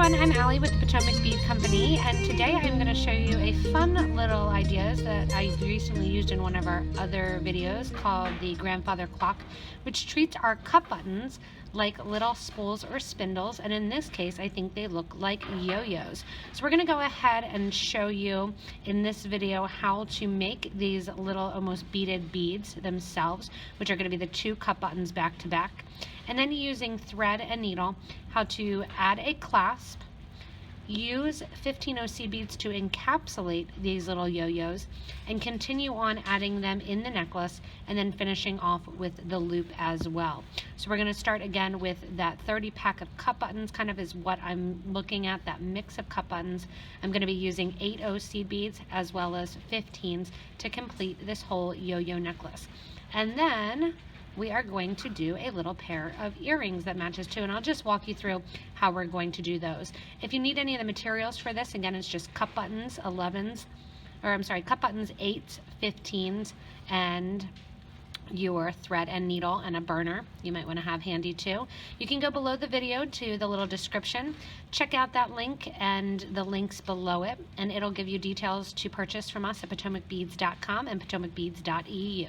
everyone, I'm Allie with the Potomac Bead Company, and today I'm going to show you a fun little ideas that I recently used in one of our other videos called the grandfather clock, which treats our cup buttons like little spools or spindles, and in this case I think they look like yo-yos. So we're going to go ahead and show you in this video how to make these little almost beaded beads themselves, which are going to be the two cup buttons back to back, and then using thread and needle how to add a clasp, use 15 OC beads to encapsulate these little yo-yos, and continue on adding them in the necklace and then finishing off with the loop as well. So we're going to start again with that 30 pack of cup buttons, kind of is what I'm looking at, that mix of cup buttons. I'm going to be using 8 OC beads as well as 15s to complete this whole yo-yo necklace. And then we are going to do a little pair of earrings that matches too, and I'll just walk you through how we're going to do those. If you need any of the materials for this, again, it's just cup buttons, 11s, or I'm sorry, cup buttons, 8s, 15s, and your thread and needle and a burner you might want to have handy too. You can go below the video to the little description, check out that link and the links below it, and it'll give you details to purchase from us at PotomacBeads.com and PotomacBeads.eu.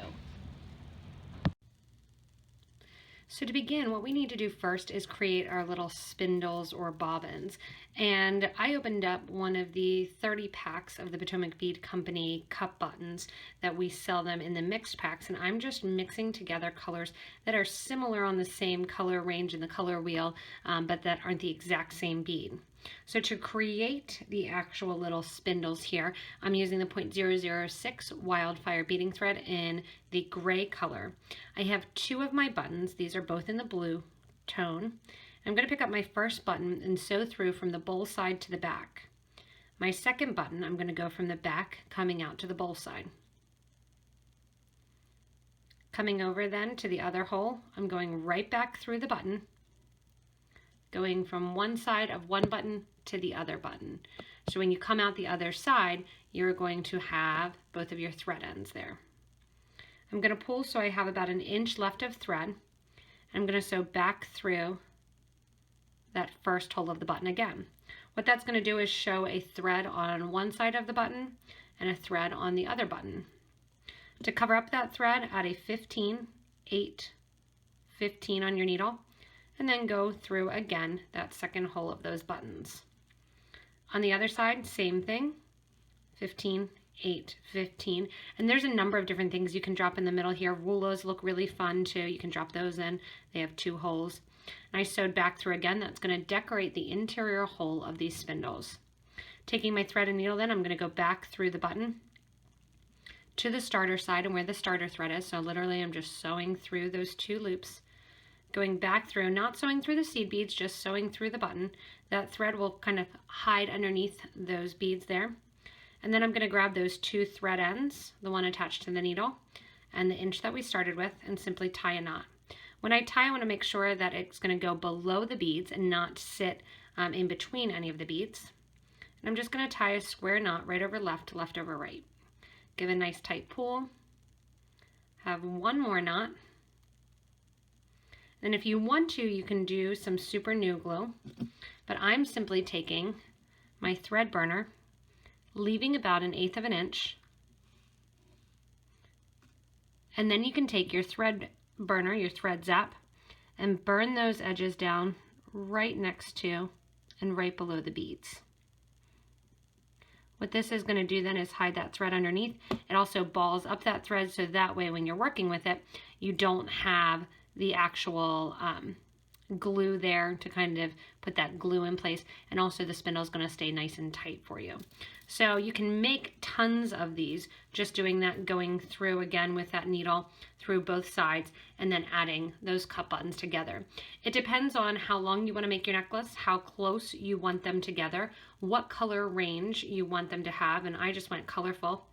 So to begin, what we need to do first is create our little spindles or bobbins. And I opened up one of the 30 packs of the Potomac Bead Company cup buttons that we sell them in the mixed packs, and I'm just mixing together colors that are similar on the same color range in the color wheel, but that aren't the exact same bead. So to create the actual little spindles here, I'm using the 0.006 wildfire beading thread in the gray color. I have 2 of my buttons. These are both in the blue tone. I'm going to pick up my first button and sew through from the bowl side to the back. My second button, I'm going to go from the back coming out to the bowl side. Coming over then to the other hole, I'm going right back through the button, going from one side of one button to the other button. So when you come out the other side, you're going to have both of your thread ends there. I'm going to pull so I have about 1 inch left of thread. I'm going to sew back through that first hole of the button again. What that's going to do is show a thread on one side of the button and a thread on the other button. To cover up that thread, add a 15, 8, 15 on your needle, and then go through again that second hole of those buttons. On the other side, same thing, 15, 8, 15, and there's a number of different things you can drop in the middle here. Rulos look really fun too. You can drop those in. They have 2 holes. And I sewed back through again. That's going to decorate the interior hole of these spindles. Taking my thread and needle then, I'm going to go back through the button to the starter side and where the starter thread is. So literally I'm just sewing through those 2 loops. Going back through, not sewing through the seed beads, just sewing through the button. That thread will kind of hide underneath those beads there. And then I'm going to grab those 2 thread ends, the one attached to the needle, and the inch that we started with, and simply tie a knot. When I tie, I want to make sure that it's going to go below the beads and not sit in between any of the beads. And I'm just going to tie a square knot right over left, left over right. Give a nice tight pull. Have 1 more knot. And if you want to, you can do some super new glue, but I'm simply taking my thread burner, leaving about 1/8 of an inch, and then you can take your thread burner, your thread zap, and burn those edges down right next to and right below the beads. What this is going to do then is hide that thread underneath. It also balls up that thread so that way when you're working with it, you don't have the actual glue there to kind of put that glue in place, and also the spindle is going to stay nice and tight for you. So you can make tons of these just doing that, going through again with that needle through both sides and then adding those cup buttons together. It depends on how long you want to make your necklace, how close you want them together, what color range you want them to have, and I just went colorful.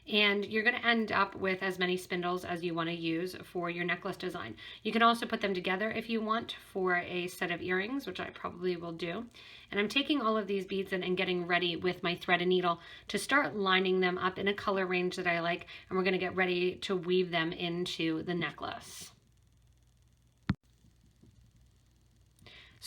And you're going to end up with as many spindles as you want to use for your necklace design. You can also put them together if you want for a set of earrings, which I probably will do. And I'm taking all of these beads in and getting ready with my thread and needle to start lining them up in a color range that I like, and we're going to get ready to weave them into the necklace.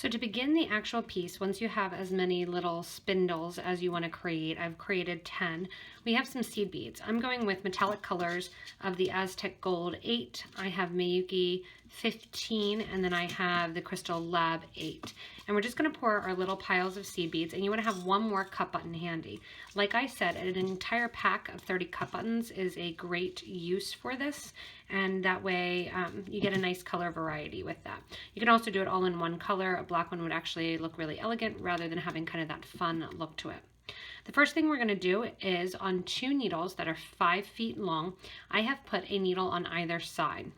So to begin the actual piece, once you have as many little spindles as you want to create, I've created 10. We have some seed beads. I'm going with metallic colors of the Aztec Gold 8. I have Miyuki 15, and then I have the Crystal Lab 8. And we're just going to pour our little piles of seed beads, and you want to have one more cup button handy. Like I said, an entire pack of 30 cup buttons is a great use for this, and that way you get a nice color variety with that. You can also do it all in one color. A black one would actually look really elegant rather than having kind of that fun look to it. The first thing we're going to do is on 2 needles that are 5 feet long, I have put a needle on either side.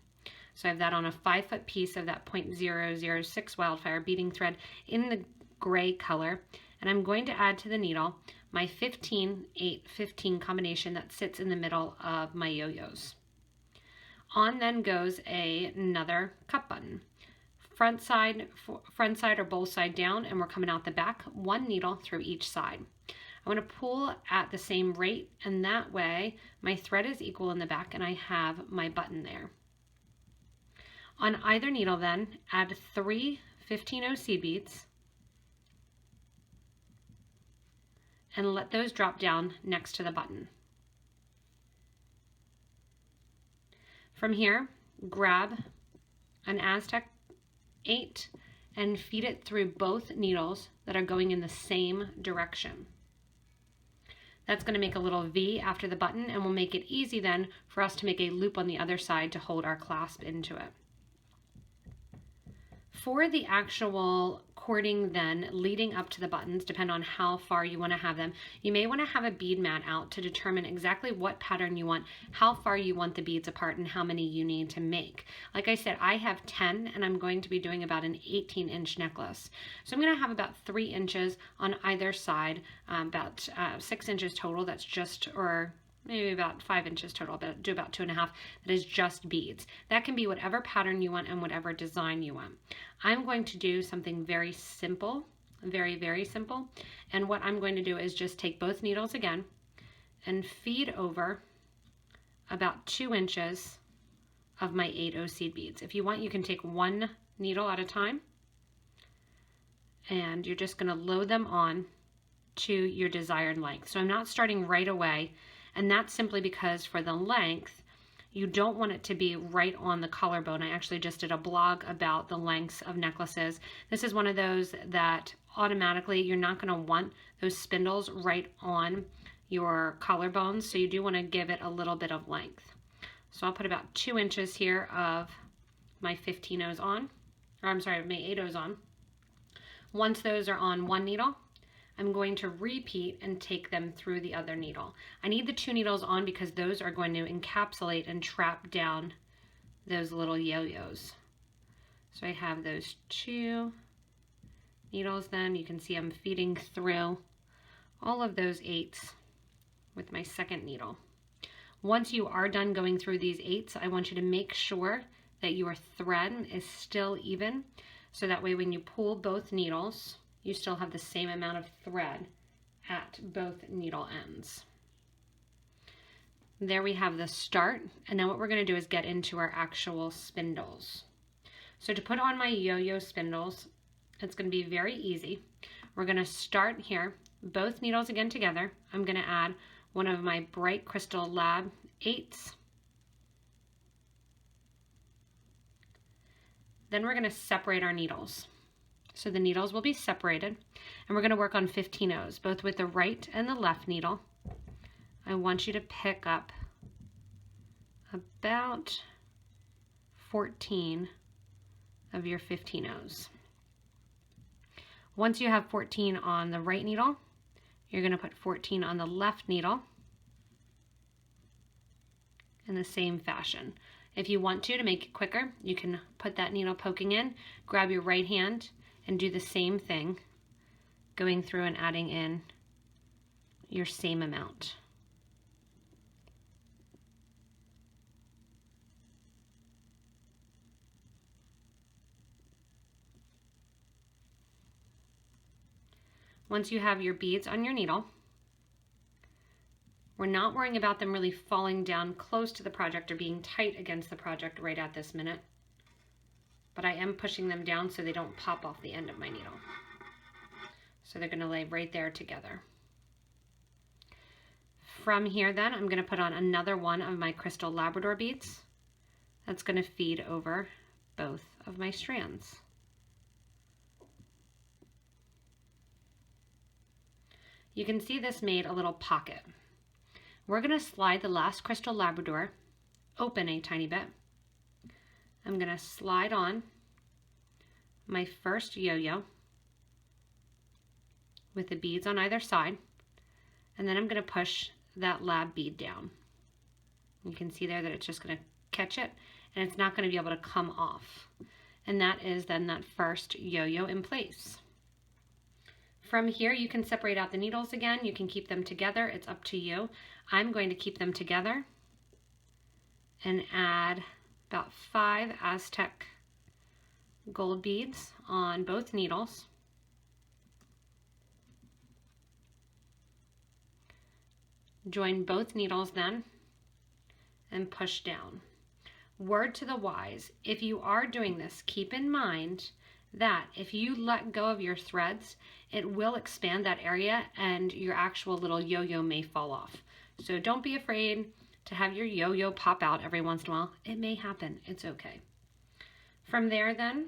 So I have that on a 5-foot piece of that 0.006 wildfire beading thread in the gray color, and I'm going to add to the needle my 15-8-15 combination that sits in the middle of my yo-yos. On then goes another cup button. Front side or bowl side down, and we're coming out the back, 1 needle through each side. I want to pull at the same rate, and that way my thread is equal in the back and I have my button there. On either needle then, add 3 15-0 seed beads and let those drop down next to the button. From here, grab an Aztec 8 and feed it through both needles that are going in the same direction. That's going to make a little V after the button and will make it easy then for us to make a loop on the other side to hold our clasp into it. For the actual cording then leading up to the buttons, depend on how far you want to have them, you may want to have a bead mat out to determine exactly what pattern you want, how far you want the beads apart, and how many you need to make. Like I said, I have 10 and I'm going to be doing about an 18-inch necklace. So I'm going to have about 3 inches on either side, about 6 inches total. That's just, or maybe about 5 inches total, but do about 2.5. That is just beads. That can be whatever pattern you want and whatever design you want. I'm going to do something very simple, very, very simple. And what I'm going to do is just take both needles again and feed over about 2 inches of my 8-0 seed beads. If you want, you can take 1 needle at a time, and you're just going to load them on to your desired length. So I'm not starting right away. And that's simply because for the length, you don't want it to be right on the collarbone. I actually just did a blog about the lengths of necklaces. This is one of those that automatically you're not going to want those spindles right on your collarbones. So you do want to give it a little bit of length. So I'll put about 2 inches here of my 15-0s on, or I'm sorry, my 8-0s on. Once those are on 1 needle, I'm going to repeat and take them through the other needle. I need the 2 needles on because those are going to encapsulate and trap down those little yo-yos. So I have those 2 needles then. You can see I'm feeding through all of those 8s with my 2nd needle. Once you are done going through these 8s, I want you to make sure that your thread is still even, so that way when you pull both needles, you still have the same amount of thread at both needle ends. There we have the start, and now what we're going to do is get into our actual spindles. So to put on my yo-yo spindles, it's going to be very easy. We're going to start here, both needles again together. I'm going to add one of my bright Crystal Lab 8s. Then we're going to separate our needles. So the needles will be separated, and we're going to work on 15-0s, both with the right and the left needle. I want you to pick up about 14 of your 15-0s. Once you have 14 on the right needle, you're going to put 14 on the left needle in the same fashion. If you want to make it quicker, you can put that needle poking in, grab your right hand, and do the same thing, going through and adding in your same amount. Once you have your beads on your needle, we're not worrying about them really falling down close to the project or being tight against the project right at this minute. but I am pushing them down so they don't pop off the end of my needle. So they're going to lay right there together. From here then, I'm going to put on another one of my crystal Labrador beads. That's going to feed over both of my strands. You can see this made a little pocket. We're going to slide the last crystal Labrador open a tiny bit. I'm going to slide on my first yo-yo with the beads on either side, and then I'm going to push that lab bead down. You can see there that it's just going to catch it, and it's not going to be able to come off. And that is then that first yo-yo in place. From here, you can separate out the needles again. You can keep them together. It's up to you. I'm going to keep them together and add about 5 Aztec gold beads on both needles. Join both needles then and push down. Word to the wise, if you are doing this, keep in mind that if you let go of your threads, it will expand that area and your actual little yo-yo may fall off. So don't be afraid to have your yo-yo pop out every once in a while. It may happen, it's okay. From there then,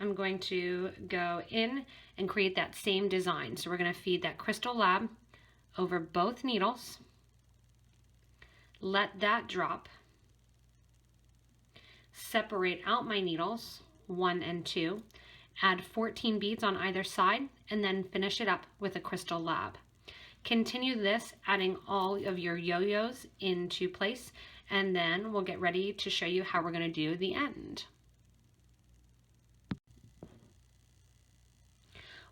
I'm going to go in and create that same design. So we're going to feed that crystal lab over both needles. Let that drop. Separate out my needles, 1 and 2. Add 14 beads on either side, and then finish it up with a crystal lab. Continue this, adding all of your yo-yos into place, and then we'll get ready to show you how we're going to do the end.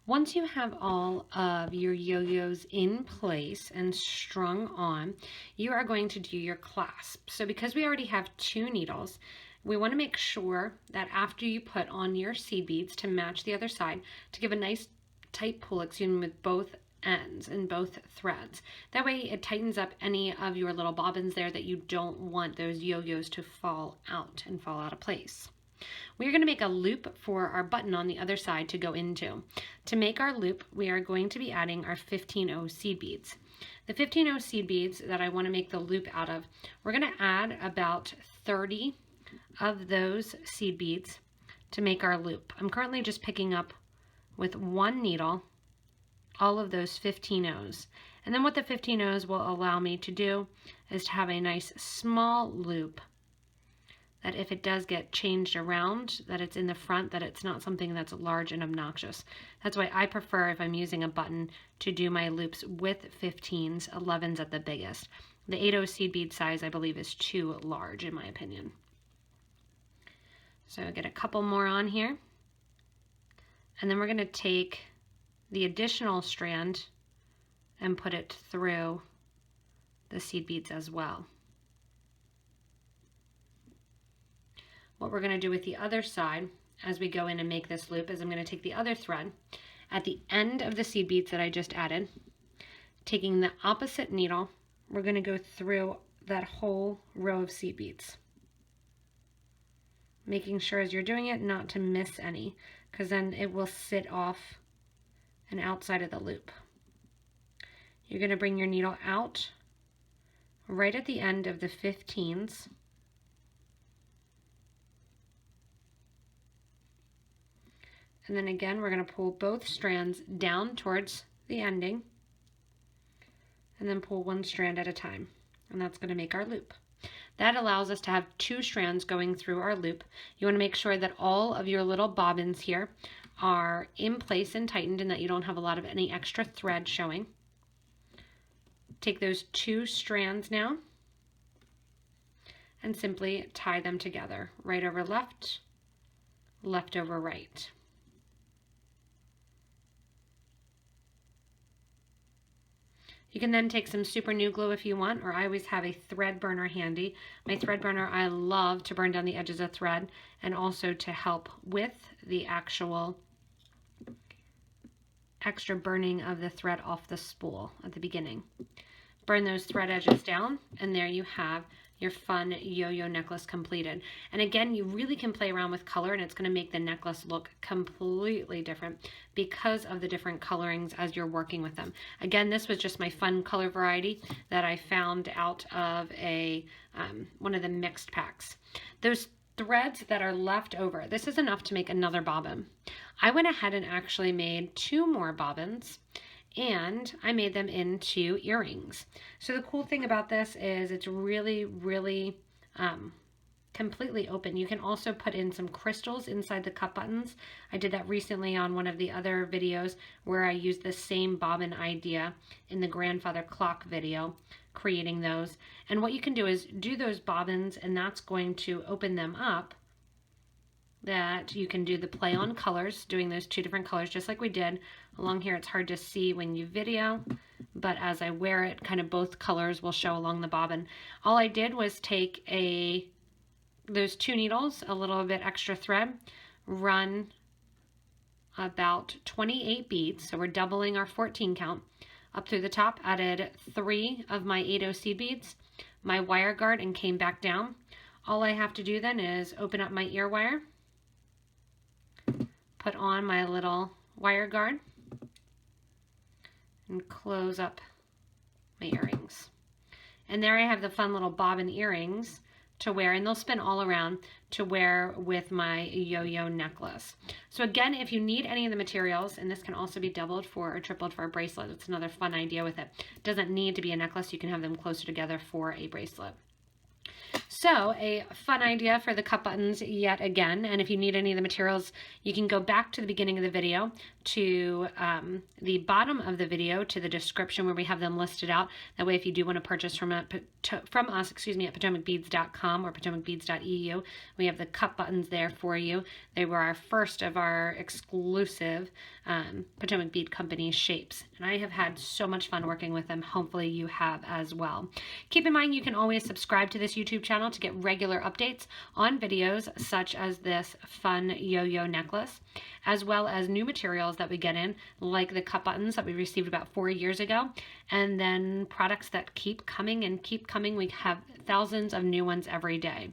Once you have all of your yo-yos in place and strung on, you are going to do your clasp. So because we already have 2 needles, we want to make sure that after you put on your seed beads to match the other side, to give a nice tight pull, with both ends and both threads. That way it tightens up any of your little bobbins there that you don't want those yo-yos to fall out and fall out of place. We're going to make a loop for our button on the other side to go into. To make our loop, we are going to be adding our 15-0 seed beads. The 15-0 seed beads that I want to make the loop out of, we're going to add about 30 of those seed beads to make our loop. I'm currently just picking up with 1 needle all of those 15-0s. And then what the 15-0s will allow me to do is to have a nice small loop that if it does get changed around, that it's in the front, that it's not something that's large and obnoxious. That's why I prefer, if I'm using a button, to do my loops with 15s, 11s at the biggest. The 8-0 seed bead size, I believe, is too large in my opinion. So get a couple more on here. And then we're going to take the additional strand and put it through the seed beads as well. What we're going to do with the other side as we go in and make this loop is I'm going to take the other thread at the end of the seed beads that I just added, taking the opposite needle, we're going to go through that whole row of seed beads. Making sure as you're doing it not to miss any, because then it will sit off and outside of the loop. You're going to bring your needle out right at the end of the 15s. And then again, we're going to pull both strands down towards the ending and then pull 1 strand at a time. And that's going to make our loop. That allows us to have 2 strands going through our loop. You want to make sure that all of your little bobbins here are in place and tightened and that you don't have a lot of any extra thread showing. Take those 2 strands now and simply tie them together. Right over left, left over right. You can then take some super glue glue if you want, or I always have a thread burner handy. My thread burner, I love to burn down the edges of thread and also to help with the actual extra burning of the thread off the spool at the beginning. Burn those thread edges down, and there you have your fun yo-yo necklace completed. And again, you really can play around with color, and it's going to make the necklace look completely different because of the different colorings as you're working with them. Again, this was just my fun color variety that I found out of a one of the mixed packs. Those threads that are left over, this is enough to make another bobbin. I went ahead and actually made 2 more bobbins, and I made them into earrings. So the cool thing about this is it's really, really completely open. You can also put in some crystals inside the cup buttons. I did that recently on one of the other videos where I used the same bobbin idea in the grandfather clock video, creating those. And what you can do is do those bobbins, and that's going to open them up, that you can do the play on colors, doing those 2 different colors just like we did. Along here it's hard to see when you video, but as I wear it, kind of both colors will show along the bobbin. All I did was take those 2 needles, a little bit extra thread, run about 28 beads, so we're doubling our 14 count, up through the top, added 3 of my 8/0 seed beads, my wire guard, and came back down. All I have to do then is open up my ear wire, put on my little wire guard, and close up my earrings. And there I have the fun little bobbin earrings to wear, and they'll spin all around to wear with my yo-yo necklace. So again, if you need any of the materials, and this can also be doubled for or tripled for a bracelet, it's another fun idea with it. It doesn't need to be a necklace, you can have them closer together for a bracelet. So a fun idea for the cup buttons yet again, and if you need any of the materials, you can go back to the beginning of the video, to the bottom of the video, to the description where we have them listed out. That way if you do want to purchase from us, at PotomacBeads.com or PotomacBeads.eu, we have the cup buttons there for you. They were our first of our exclusive Potomac Bead Company shapes, and I have had so much fun working with them. Hopefully you have as well. Keep in mind you can always subscribe to this YouTube channel to get regular updates on videos such as this fun yo-yo necklace, as well as new materials that we get in, like the cup buttons that we received about 4 years ago, and then products that keep coming and keep coming. We have thousands of new ones every day.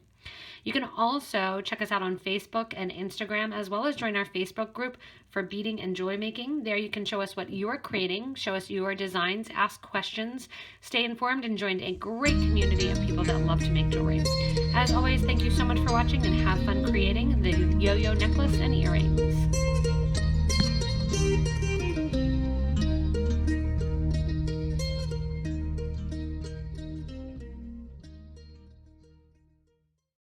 You can also check us out on Facebook and Instagram, as well as join our Facebook group for beading and jewelry making. There you can show us what you're creating, show us your designs, ask questions, stay informed, and join a great community of people that love to make jewelry. As always, thank you so much for watching, and have fun creating the yo-yo necklace and earrings.